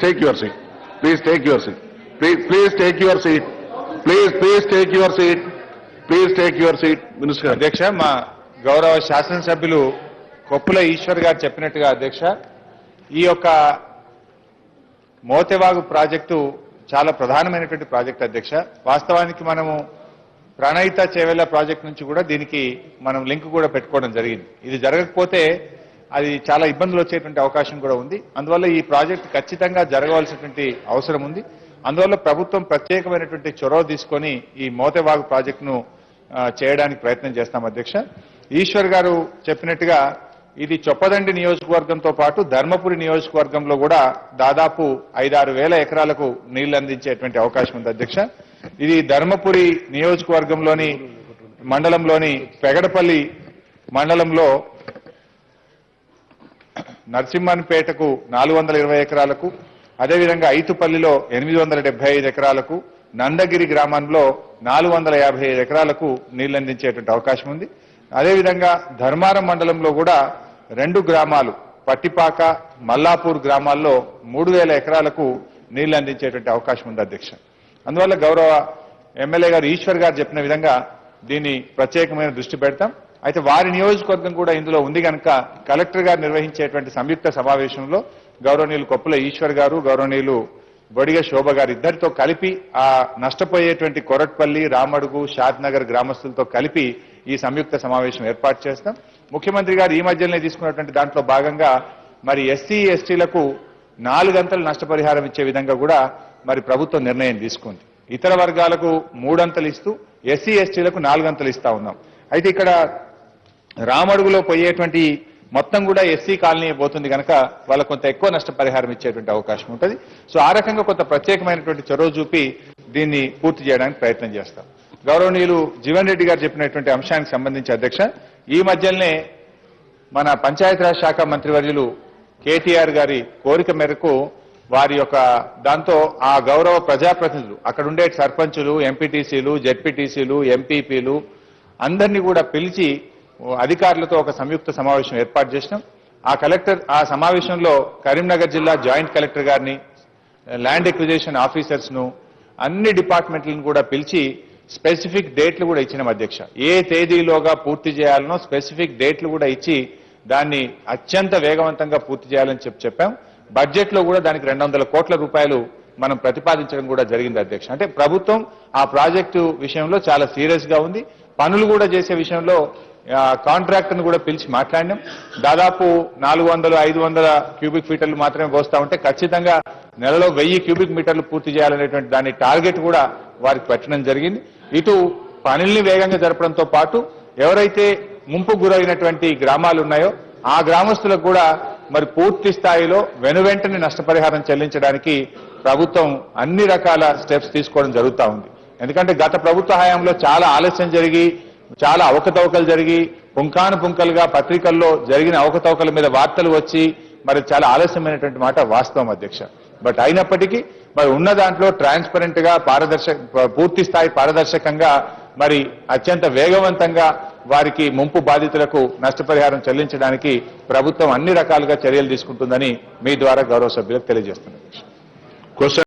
take your seat. Please take your seat. Please take your seat. Please take your seat. Please take your seat. Minister. అధ్యక్ష మా గౌరవ శాసనసభ్యులు కొప్పుల ఈశ్వర్ గారు చెప్పినట్టుగా అధ్యక్ష ఈ యొక్క మోతెవాగు ప్రాజెక్టు చాలా ప్రధానమైనటువంటి ప్రాజెక్ట్ అధ్యక్ష. వాస్తవానికి మనము ప్రణయిత చేవెళ్ల ప్రాజెక్ట్ నుంచి కూడా దీనికి మనం లింక్ కూడా పెట్టుకోవడం జరిగింది. ఇది జరగకపోతే అది చాలా ఇబ్బందులు వచ్చేటువంటి అవకాశం కూడా ఉంది. అందువల్ల ఈ ప్రాజెక్ట్ ఖచ్చితంగా జరగవలసినటువంటి అవసరం ఉంది. అందువల్ల ప్రభుత్వం ప్రత్యేకమైనటువంటి చొరవ తీసుకొని ఈ మోతెవాగు ప్రాజెక్టును చేయడానికి ప్రయత్నం చేస్తాం అధ్యక్ష. ఈశ్వర్ గారు చెప్పినట్టుగా ఇది చొప్పదండి నియోజకవర్గంతో పాటు ధర్మపురి నియోజకవర్గంలో కూడా దాదాపు 5-6 వేల ఎకరాలకు నీళ్లు అందించేటువంటి అవకాశం ఉంది అధ్యక్ష. ఇది ధర్మపురి నియోజకవర్గంలోని మండలంలోని పెగడపల్లి మండలంలో నర్సింహన్పేటకు 420 ఎకరాలకు, అదేవిధంగా ఐతుపల్లిలో 875 ఎకరాలకు, నందగిరి గ్రామంలో 455 ఎకరాలకు నీళ్లు అందించేటువంటి అవకాశం ఉంది. అదేవిధంగా ధర్మారం మండలంలో కూడా 2 గ్రామాలు పట్టిపాక, మల్లాపూర్ గ్రామాల్లో 3000 ఎకరాలకు నీళ్లు అందించేటువంటి అవకాశం ఉంది అధ్యక్ష. అందువల్ల గౌరవ ఎమ్మెల్యే గారు ఈశ్వర్ గారు చెప్పిన విధంగా దీన్ని ప్రత్యేకమైన దృష్టి పెడతాం. అయితే వారి నియోజకవర్గం కూడా ఇందులో ఉంది కనుక కలెక్టర్ గారు నిర్వహించేటువంటి సంయుక్త సమావేశంలో గౌరవనీయులు కొప్పుల ఈశ్వర్ గారు, గౌరవనీయులు బొడిగ శోభ గారు ఇద్దరితో కలిపి ఆ నష్టపోయేటువంటి కొరట్పల్లి, రామడుగు, షాద్నగర్ గ్రామస్తులతో కలిపి ఈ సంయుక్త సమావేశం ఏర్పాటు చేస్తాం. ముఖ్యమంత్రి గారు ఈ మధ్యలోనే తీసుకున్నటువంటి దాంట్లో భాగంగా మరి ఎస్సీ ఎస్టీలకు 4 గంటలు నష్టపరిహారం ఇచ్చే విధంగా కూడా మరి ప్రభుత్వం నిర్ణయం తీసుకుంది. ఇతర వర్గాలకు 3 గంటలు ఇస్తూ ఎస్సీ ఎస్టీలకు 4 గంటలు ఇస్తా ఉన్నాం. అయితే ఇక్కడ రామడుగులో పోయేటువంటి మొత్తం కూడా ఎస్సీ కాలనీ పోతుంది కనుక వాళ్ళకు కొంత ఎక్కువ నష్టపరిహారం ఇచ్చేటువంటి అవకాశం ఉంటుంది. సో ఆ రకంగా కొంత ప్రత్యేకమైనటువంటి చొరవ చూపి దీన్ని పూర్తి చేయడానికి ప్రయత్నం చేస్తాం. గౌరవనీయులు జీవన్ రెడ్డి గారు చెప్పినటువంటి అంశానికి సంబంధించి అధ్యక్ష ఈ మధ్యలోనే మన పంచాయతీరాజ్ శాఖ మంత్రివర్యులు కేటీఆర్ గారి కోరిక మేరకు వారి యొక్క దాంతో ఆ గౌరవ ప్రజాప్రతినిధులు అక్కడ ఉండే సర్పంచులు, ఎంపీటీసీలు, జెడ్పీటీసీలు, ఎంపీపీలు అందరినీ కూడా పిలిచి అధికారులతో ఒక సంయుక్త సమావేశం ఏర్పాటు చేసినాం. ఆ సమావేశంలో కరీంనగర్ జిల్లా జాయింట్ కలెక్టర్ గారిని, ల్యాండ్ ఎక్విజిషన్ ఆఫీసర్స్ ను, అన్ని డిపార్ట్మెంట్లను కూడా పిలిచి స్పెసిఫిక్ డేట్లు కూడా ఇచ్చినాం అధ్యక్ష. ఏ తేదీలోగా పూర్తి చేయాలనో స్పెసిఫిక్ డేట్లు కూడా ఇచ్చి దాన్ని అత్యంత వేగవంతంగా పూర్తి చేయాలని చెప్పాం. బడ్జెట్ లో కూడా దానికి 200 కోట్ల రూపాయలు మనం ప్రతిపాదించడం కూడా జరిగింది అధ్యక్ష. అంటే ప్రభుత్వం ఆ ప్రాజెక్టు విషయంలో చాలా సీరియస్ గా ఉంది. పనులు కూడా చేసే విషయంలో కాంట్రాక్టర్ ను కూడా పిలిచి మాట్లాడినాం. దాదాపు 400-500 క్యూబిక్ మీటర్లు మాత్రమే పోస్తా ఉంటే ఖచ్చితంగా నెలలో 1000 క్యూబిక్ మీటర్లు పూర్తి చేయాలనేటువంటి దాని టార్గెట్ కూడా వారికి పెట్టడం జరిగింది. ఇటు పనుల్ని వేగంగా జరపడంతో పాటు ఎవరైతే ముంపు గురైనటువంటి గ్రామాలు ఉన్నాయో ఆ గ్రామస్తులకు కూడా మరి పూర్తి స్థాయిలో వెనువెంటనే నష్టపరిహారం చెల్లించడానికి ప్రభుత్వం అన్ని రకాల స్టెప్స్ తీసుకోవడం జరుగుతూ ఉంది. ఎందుకంటే గత ప్రభుత్వ హయాంలో చాలా ఆలస్యం జరిగి, చాలా అవకతవకలు జరిగి, పుంకానుపుంకలుగా పత్రికల్లో జరిగిన అవకతవకల మీద వార్తలు వచ్చి మరి చాలా ఆలస్యమైనటువంటి మాట వాస్తవం అధ్యక్ష. బట్ అయినప్పటికీ మరి ఉన్న దాంట్లో ట్రాన్స్పరెంట్ గా పూర్తి స్థాయి పారదర్శకంగా మరి అత్యంత వేగవంతంగా వారికి ముంపు బాధితులకు నష్టపరిహారం చెల్లించడానికి ప్రభుత్వం అన్ని రకాలుగా చర్యలు తీసుకుంటుందని మీ ద్వారా గౌరవ సభ్యులకు తెలియజేస్తున్నాను.